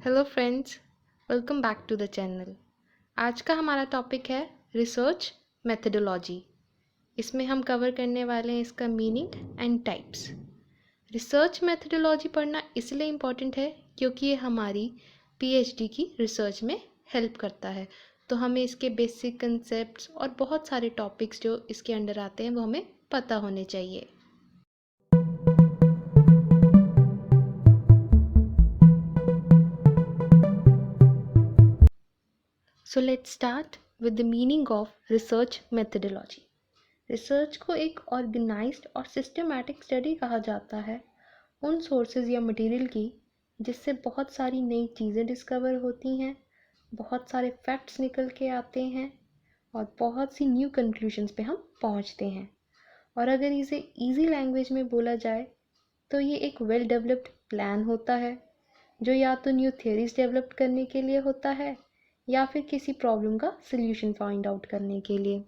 Hello friends, welcome back to the channel. आज का हमारा टॉपिक है रिसर्च मेथडोलॉजी। इसमें हम कवर करने वाले हैं इसका meaning and types. Research methodology पढ़ना इसलिए इम्पॉर्टेंट है क्योंकि ये हमारी पीएचडी की रिसर्च में हेल्प करता है। तो हमें इसके बेसिक कंसेप्ट्स और बहुत सारे टॉपिक्स जो इसके अंडर आते हैं वो हमें पता होने चाहिए। So let's start with the meaning of research methodology. Research को एक ऑर्गेनाइज्ड और सिस्टमैटिक स्टडी कहा जाता है उन सोर्सेज या मटेरियल की जिससे बहुत सारी नई चीज़ें डिस्कवर होती हैं, बहुत सारे फैक्ट्स निकल के आते हैं और बहुत सी न्यू कंक्लूजन्स पे हम पहुंचते हैं। और अगर इसे इजी लैंग्वेज में बोला जाए तो ये एक वेल डेवलप्ड प्लान होता है जो या तो न्यू थियरीज डेवलप करने के लिए होता है या फिर किसी प्रॉब्लम का सल्यूशन फाइंड आउट करने के लिए।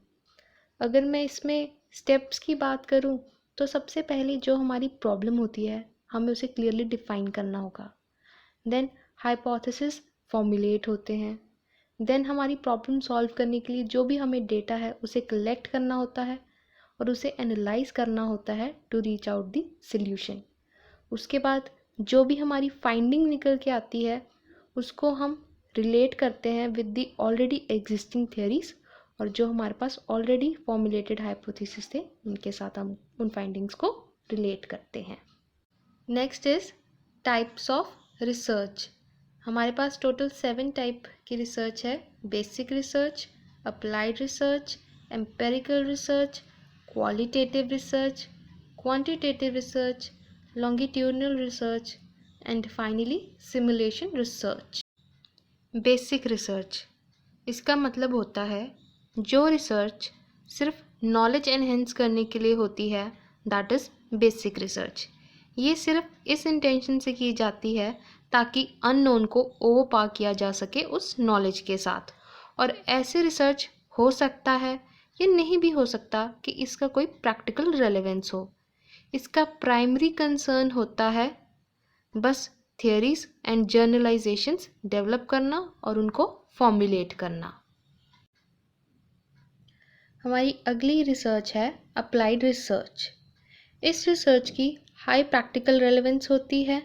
अगर मैं इसमें स्टेप्स की बात करूं तो सबसे पहले जो हमारी प्रॉब्लम होती है हमें उसे क्लियरली डिफाइन करना होगा। देन हाइपोथेसिस फॉर्मुलेट होते हैं। देन हमारी प्रॉब्लम सॉल्व करने के लिए जो भी हमें डेटा है उसे कलेक्ट करना होता है और उसे एनालाइज करना होता है to reach out the solution. उसके बाद जो भी हमारी फाइंडिंग निकल के आती है उसको हम रिलेट करते हैं with the already existing theories और जो हमारे पास ऑलरेडी फॉर्मुलेटेड हाइपोथेसिस थे उनके साथ हम उन फाइंडिंग्स को रिलेट करते हैं। Next is types of research. हमारे पास टोटल 7 टाइप की रिसर्च है। Basic research, applied research, empirical research, qualitative research, quantitative research, longitudinal research and finally simulation research. Basic research, इसका मतलब होता है जो रिसर्च सिर्फ नॉलेज एनहेंस करने के लिए होती है, दैट इज़ बेसिक रिसर्च। ये सिर्फ इस इंटेंशन से की जाती है ताकि अननोन को ओवरपावर किया जा सके उस नॉलेज के साथ। और ऐसे रिसर्च हो सकता है या नहीं भी हो सकता कि इसका कोई प्रैक्टिकल रेलेवेंस हो। इसका प्राइमरी कंसर्न होता है बस थियरीज एंड जर्नलाइजेशंस डेवलप करना और उनको फॉर्मुलेट करना। हमारी अगली रिसर्च है अप्लाइड रिसर्च। इस रिसर्च की हाई प्रैक्टिकल रेलेवेंस होती है।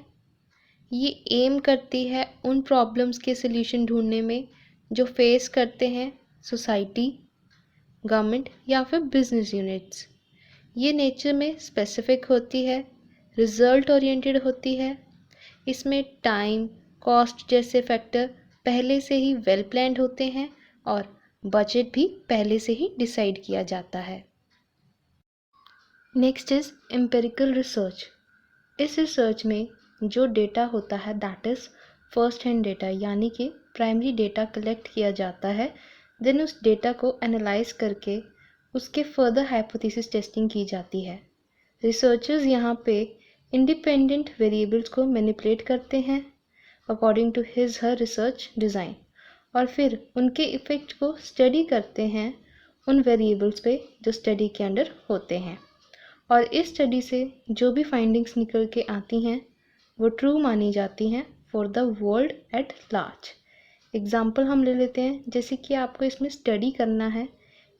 ये एम करती है उन प्रॉब्लम्स के सल्यूशन ढूंढने में जो फेस करते हैं सोसाइटी, गवर्नमेंट या फिर बिजनेस यूनिट्स। ये नेचर में स्पेसिफिक होती है, रिजल्ट ओरिएंटेड होती है। इसमें टाइम, कॉस्ट जैसे फैक्टर पहले से ही वेल प्लान्ड होते हैं और बजट भी पहले से ही डिसाइड किया जाता है। Next is empirical research. इस रिसर्च में जो डेटा होता है that is first hand data, यानी कि प्राइमरी डेटा कलेक्ट किया जाता है। देन उस डेटा को एनालाइज करके उसके फर्दर हाइपोथेसिस टेस्टिंग की जाती है। रिसर्चर्स यहाँ पे इंडिपेंडेंट वेरिएबल्स को मैनिपुलेट करते हैं according to his her research design और फिर उनके इफ़ेक्ट को स्टडी करते हैं उन वेरिएबल्स पे जो स्टडी के अंडर होते हैं। और इस स्टडी से जो भी फाइंडिंग्स निकल के आती हैं वो ट्रू मानी जाती हैं for the world at large. Example हम ले लेते हैं, जैसे कि आपको इसमें स्टडी करना है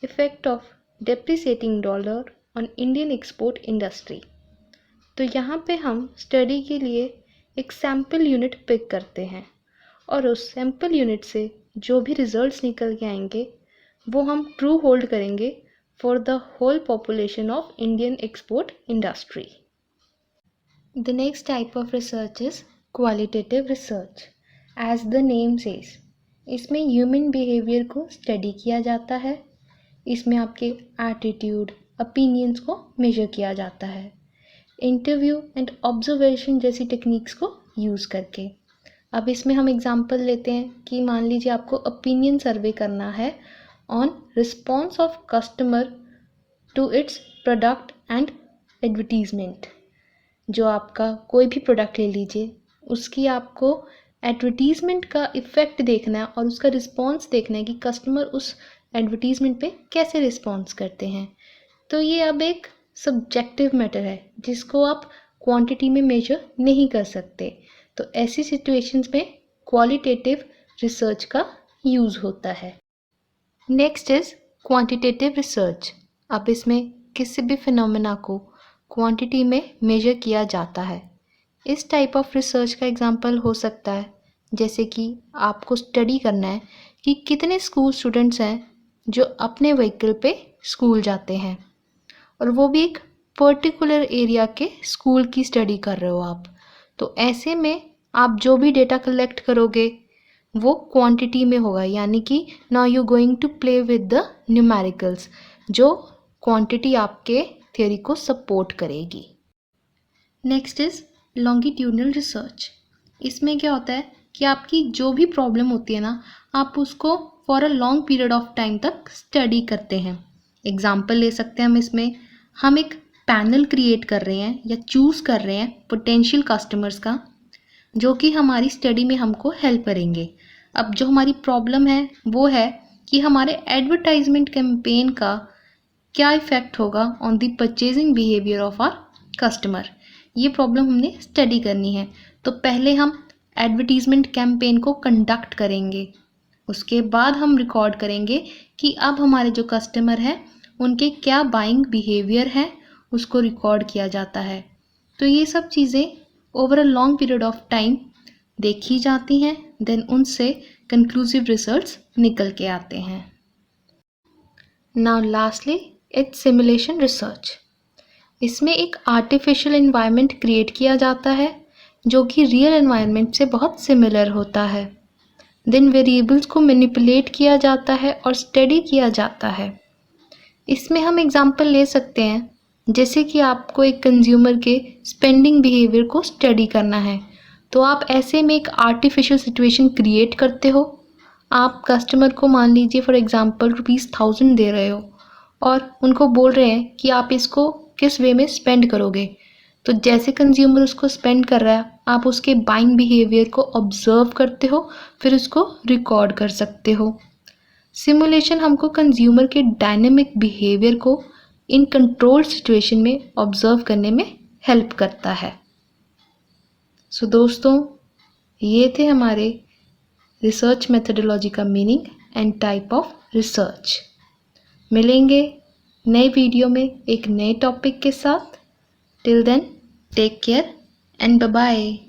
effect of depreciating dollar on Indian export industry. तो यहाँ पे हम स्टडी के लिए एक सैम्पल यूनिट पिक करते हैं और उस सैम्पल यूनिट से जो भी रिजल्ट्स निकल के आएंगे वो हम ट्रू होल्ड करेंगे for the whole population of Indian export industry. The next type of research is qualitative research. As the name says, इसमें ह्यूमन बिहेवियर को स्टडी किया जाता है। इसमें आपके एटीट्यूड, ओपिनियंस को मेजर किया जाता है इंटरव्यू एंड ऑब्जर्वेशन जैसी टेक्निक्स को यूज़ करके। अब इसमें हम एग्जांपल लेते हैं कि मान लीजिए आपको ओपिनियन सर्वे करना है on response of customer to its product and advertisement. जो आपका कोई भी प्रोडक्ट ले लीजिए, उसकी आपको एडवर्टीजमेंट का इफ़ेक्ट देखना है और उसका रिस्पॉन्स देखना है कि कस्टमर उस एडवर्टीजमेंट पे कैसे रिस्पॉन्स करते हैं। तो ये अब एक सब्जेक्टिव मैटर है जिसको आप क्वांटिटी में मेजर नहीं कर सकते। तो ऐसी सिचुएशंस में क्वालिटेटिव रिसर्च का यूज़ होता है। Next is quantitative research. अब इसमें किसी भी फिनोमेना को क्वांटिटी में मेजर किया जाता है। इस टाइप ऑफ रिसर्च का एग्जांपल हो सकता है जैसे कि आपको स्टडी करना है कि कितने स्कूल स्टूडेंट्स हैं जो अपने व्हीकल पे स्कूल जाते हैं, और वो भी एक पर्टिकुलर एरिया के स्कूल की स्टडी कर रहे हो आप। तो ऐसे में आप जो भी डेटा कलेक्ट करोगे वो क्वांटिटी में होगा, यानी कि now you going to play with the numericals, जो क्वांटिटी आपके थ्योरी को सपोर्ट करेगी। Next is longitudinal research. इसमें क्या होता है कि आपकी जो भी प्रॉब्लम होती है ना, आप उसको for a long period of time तक स्टडी करते हैं। एग्जाम्पल ले सकते हैं हम एक पैनल क्रिएट कर रहे हैं या चूज़ कर रहे हैं पोटेंशियल कस्टमर्स का, जो कि हमारी स्टडी में हमको हेल्प करेंगे। अब जो हमारी प्रॉब्लम है वो है कि हमारे एडवर्टाइजमेंट कैंपेन का क्या इफ़ेक्ट होगा on the purchasing behaviour of our customer. ये प्रॉब्लम हमने स्टडी करनी है। तो पहले हम एडवर्टीजमेंट कैंपेन को कंडक्ट करेंगे, उसके बाद हम रिकॉर्ड करेंगे कि अब हमारे जो कस्टमर हैं उनके क्या बाइंग बिहेवियर है, उसको रिकॉर्ड किया जाता है। तो ये सब चीज़ें over a long period of time देखी जाती हैं, देन उनसे कंक्लूसिव रिजल्ट्स निकल के आते हैं। Now lastly it's simulation research. इसमें एक आर्टिफिशियल एनवायरनमेंट क्रिएट किया जाता है जो कि रियल एनवायरनमेंट से बहुत सिमिलर होता है। देन वेरिएबल्स को मैनिपुलेट किया जाता है और स्टडी किया जाता है। इसमें हम एग्जांपल ले सकते हैं जैसे कि आपको एक कंज्यूमर के स्पेंडिंग बिहेवियर को स्टडी करना है, तो आप ऐसे में एक आर्टिफिशियल सिचुएशन क्रिएट करते हो। आप कस्टमर को मान लीजिए फॉर एग्जांपल ₹1000 दे रहे हो और उनको बोल रहे हैं कि आप इसको किस वे में स्पेंड करोगे। तो जैसे कंज्यूमर उसको स्पेंड कर रहा है, आप उसके बाइंग बिहेवियर को ऑब्जर्व करते हो, फिर उसको रिकॉर्ड कर सकते हो। सिमुलेशन हमको कंज्यूमर के डायनेमिक बिहेवियर को इन कंट्रोल्ड सिचुएशन में ऑब्जर्व करने में हेल्प करता है। सो दोस्तों, ये थे हमारे रिसर्च मेथडोलॉजी का meaning and type of research. मिलेंगे नए वीडियो में एक नए टॉपिक के साथ। Till then, take care and bye bye.